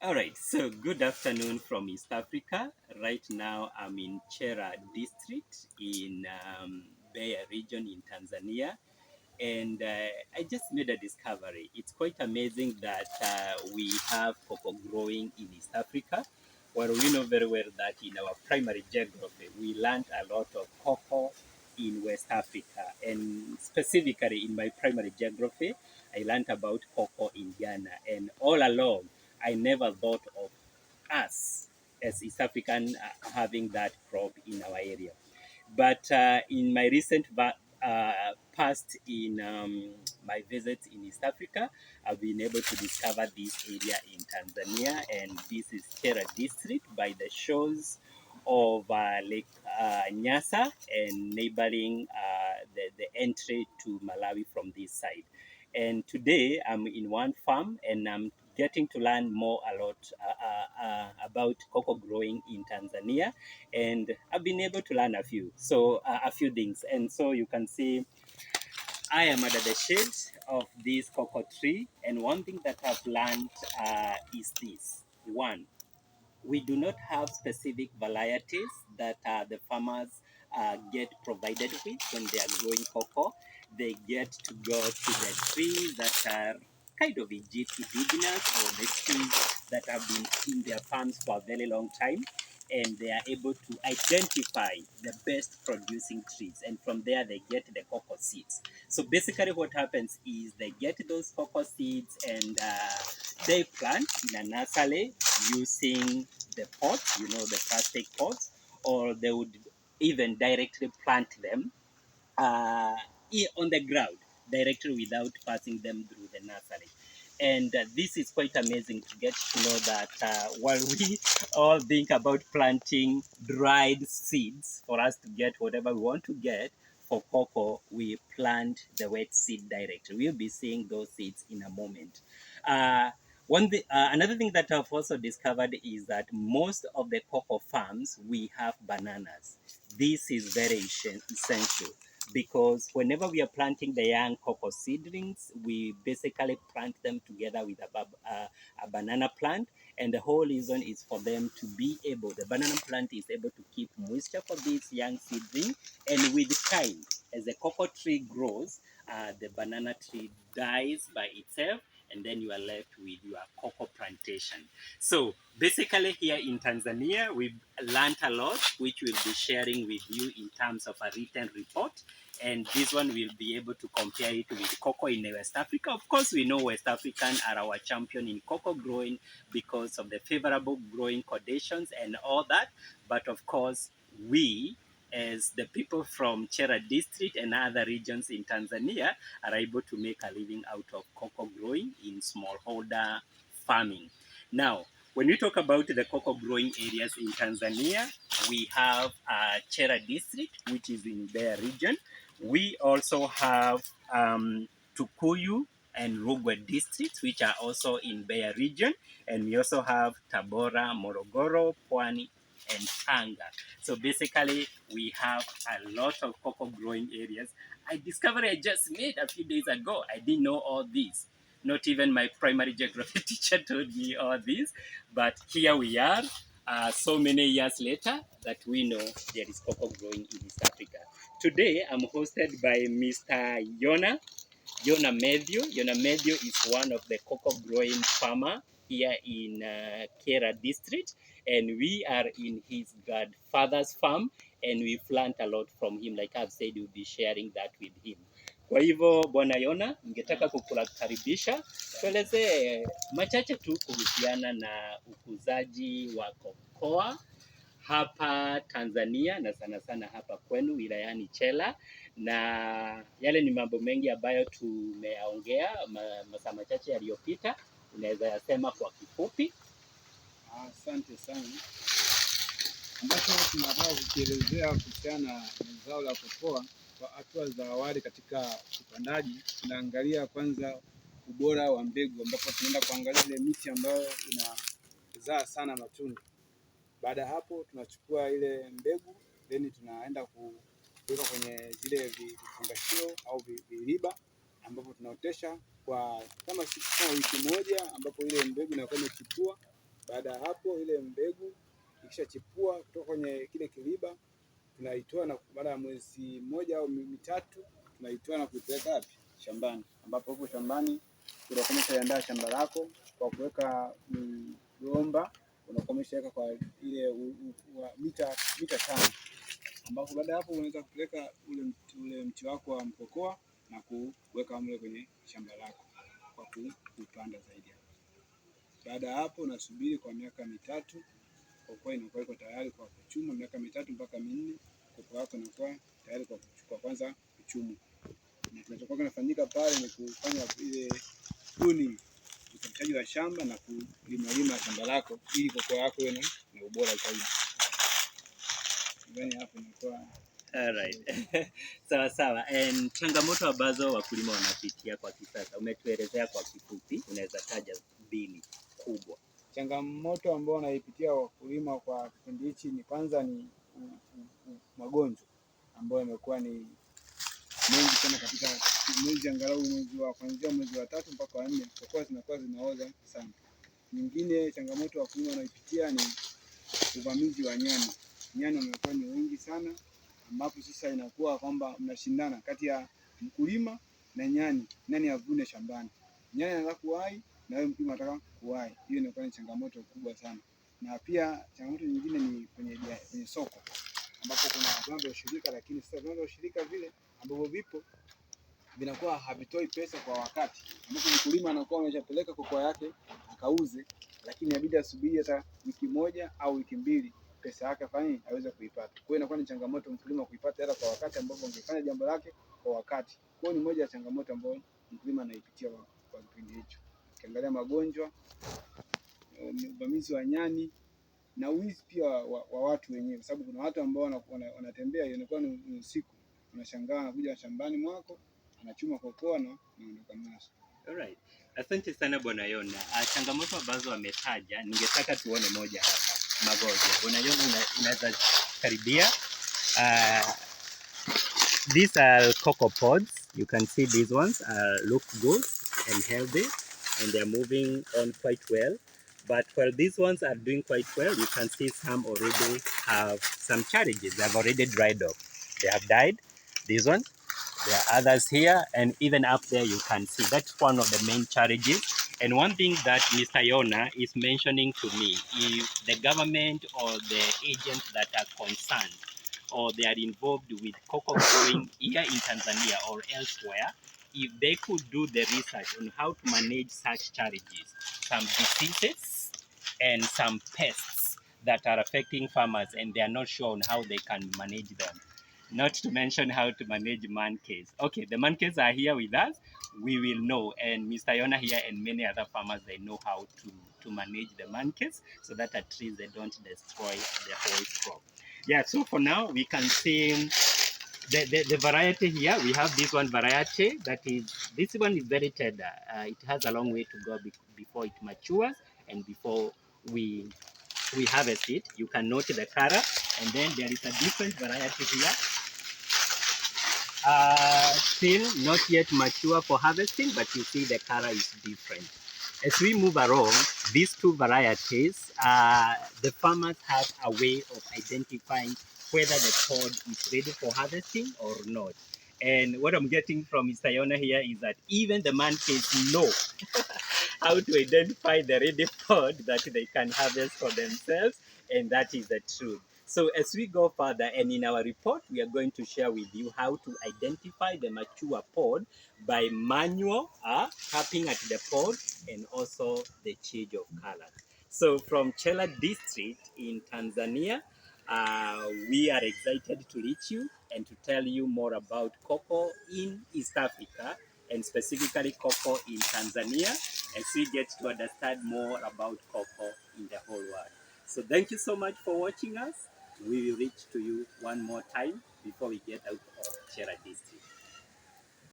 All right, so good afternoon from East Africa. Right now, I'm in Kyela district in Mbeya region in Tanzania, and I just made a discovery. It's quite amazing that we have cocoa growing in East Africa. Well, we know very well that in our primary geography, we learned a lot of cocoa in West Africa, and specifically in my primary geography, I learned about cocoa in Ghana, and all along, I never thought of us as East African having that crop in our area. But in my recent past in my visits in East Africa, I've been able to discover this area in Tanzania, and this is Kyela district by the shores of Lake Nyasa and neighboring the entry to Malawi from this side. And today I'm in one farm and I'm getting to learn more a lot about cocoa growing in Tanzania, and I've been able to learn a few things. And so you can see I am under the shade of this cocoa tree, and one thing that I've learned is this: one, we do not have specific varieties that the farmers get provided with when they are growing cocoa. They get to go to the trees that are kind of indigenous, or the trees that have been in their farms for a very long time, and they are able to identify the best producing trees, and from there they get the cocoa seeds. So basically what happens is they get those cocoa seeds, and they plant in a nursery using the pots, the plastic pots, or they would even directly plant them uh, on the ground directly without passing them through the nursery. And this is quite amazing to get to know that while we all think about planting dried seeds for us to get whatever we want to get, for cocoa, we plant the wet seed directly. We'll be seeing those seeds in a moment. Uh, another thing that I've also discovered is that most of the cocoa farms, we have bananas. This is very essential because whenever we are planting the young cocoa seedlings, we basically plant them together with a banana plant. And the whole reason is for them to be able, the banana plant is able to keep moisture for this young seedling. And with time, as the cocoa tree grows, the banana tree dies by itself, and then you are left with your cocoa plantation. So basically here in Tanzania, we've learned a lot, which we'll be sharing with you in terms of a written report. And this one will be able to compare it with cocoa in West Africa. Of course, we know West Africans are our champion in cocoa growing because of the favorable growing conditions and all that. But of course, we, as the people from Kyela district and other regions in Tanzania, are able to make a living out of cocoa growing in smallholder farming. Now, when we talk about the cocoa growing areas in Tanzania, we have Kyela district, which is in their region. We also have Tukuyu and Rugwe districts, which are also in Mbeya region. And we also have Tabora, Morogoro, Pwani, and Tanga. So basically, we have a lot of cocoa growing areas. I discovered I just made a few days ago. I didn't know all this. Not even my primary geography teacher told me all this. But here we are, so many years later, that we know there is cocoa growing in East Africa. Today, I'm hosted by Mr. Yona Matthew. Yona Matthew is one of the cocoa growing farmer here in Kyela district, and we are in his godfather's farm, and we've learned a lot from him. Like I've said, we'll be sharing that with him. Kwa hivyo Bwana Yona, ningetaka kukukaribisha, tuelezee machache tu kuhusiana na ukuzaji wa kokoa hapa Tanzania na sana sana hapa kwenu wilayani Kyela, na yale ni mambo mengi ambayo tumeyaongea masaa machache yaliyopita. Unaweza yasema kwa kifupi? Asante sana. Ambacho tunataka kukielezea kuhusiana na zao la kokoa kwa hatua za awali katika upandaji, tunaangalia kwanza ubora wa mbegu, ambapo tunaenda kuangalia ile miti ambayo inazaa sana matunda. Baada ya hapo tunachukua ile mbegu, then tunaenda kuweka kwenye zile vifungashio au viriba, ambapo tunaotesha kwa kama wiki moja, ambapo ile mbegu inakuwa imechipua. Baada ya hapo, ile mbegu ikishachipua kutoka kwenye kile kiliba tunaitoa, na baada ya mwezi mmoja au mitatu tunaitoa na kuipeleka wapi? Shambani, ambapo huko shambani unakuwa umeshaandaa shamba lako kwa kuweka migomba, unakuwa umeshaweka kwa ile mita 5, ambapo baada ya hapo unaweza kupeleka ule mti wako wa mkokoa na kuweka mle kwenye shamba lako kwa kupanda zaidi. Baada ya hapo unasubiri kwa miaka mitatu, kokoa inakuwa iko tayari kwa kuchuma. Miaka mitatu mpaka minne kokoa yako inakuwa tayari kwa kuchukua kwanza kuchuma. Na kinachokuwa kinafanyika pale ni kufanya ile kuni usafishaji wa shamba na kulima shamba lako ili kokoa yako iwe na ubora zaidi. Ndani hapo inakuwa alright. Sawa sawa. And changamoto ambazo wakulima wanapitia kwa kisasa umetuelezea kwa kifupi, unaweza taja mbili kubwa? Changamoto ambayo wanaipitia wakulima kwa kipindi hichi ni kwanza ni magonjwa ambayo yamekuwa ni mengi sana katika mwezi, angalau mwezi wa kuanzia mwezi wa 3 mpaka wa 4 kokoa zinakuwa zinaoza sana. Nyingine changamoto wakulima wanaipitia ni uvamizi wa nyani. Nyani wamekuwa ni wengi sana, ambapo sasa inakuwa kwamba mnashindana kati ya mkulima na nyani, nani avune shambani. Nyani anataka kuwahi na wewe mkulima unataka kuwahi. Hiyo inakuwa ni changamoto kubwa sana. Na pia changamoto nyingine ni kwenye soko, ambapo kuna vyama vya ushirika, lakini sasa vyama vya ushirika vile ambavyo vipo vinakuwa havitoi pesa kwa wakati, ambapo mkulima anakuwa ameshapeleka kokoa yake akauze, lakini inabidi asubiri hata wiki moja au wiki mbili pesa yake afanye aweze kuipata. Kwa hiyo inakuwa ni changamoto mkulima kuipata hela kwa wakati, ambapo angefanya jambo lake kwa wakati. Kwa hiyo ni moja ya changamoto ambayo mkulima anaipitia kwa kipindi hicho. Ukiangalia magonjwa, uvamizi wa nyani na wizi pia wa watu wenyewe, sababu kuna watu ambao wanatembea, inakuwa ni usiku, unashangaa anakuja shambani mwako anachuma kokoa na anaondoka nazo. Alright. Asante sana Bwana Yona. Changamoto ambazo ametaja, ningetaka tuone moja hapa. Magonjwa. Bwana Yona, unaweza karibia. These are cocoa pods. You can see these ones look good and healthy, and they are moving on quite well. But while these ones are doing quite well, you can see some already have some challenges. They have already dried up. They have died. These ones. There are others here, and even up there you can see that's one of the main challenges. And one thing that Mr. Yona is mentioning to me, if the government or the agents that are concerned or they are involved with cocoa growing here in Tanzania or elsewhere, if they could do the research on how to manage such challenges, some diseases and some pests that are affecting farmers and they are not sure on how they can manage them. Not to mention how to manage monkeys. Okay, the monkeys are here with us. We will know. And Mr. Yona here and many other farmers, they know how to manage the monkeys so that at least they don't destroy the whole crop. Yeah, so for now, we can see the variety here. We have this one variety this one is very tender. It has a long way to go before it matures and before we harvest it. You can note the color. And then there is a different variety here. Still not yet mature for harvesting, but you see the color is different. As we move along, these two varieties, the farmers have a way of identifying whether the pod is ready for harvesting or not. And what I'm getting from Mr. Yona here is that even the monkeys know how to identify the ready pod that they can harvest for themselves, and that is the truth. So as we go further, and in our report, we are going to share with you how to identify the mature pod by manual tapping at the pod and also the change of color. So from Kyela district in Tanzania, we are excited to reach you and to tell you more about cocoa in East Africa and specifically cocoa in Tanzania, as we get to understand more about cocoa in the whole world. So thank you so much for watching us. We will reach to you one more time before we get out of Kyela district.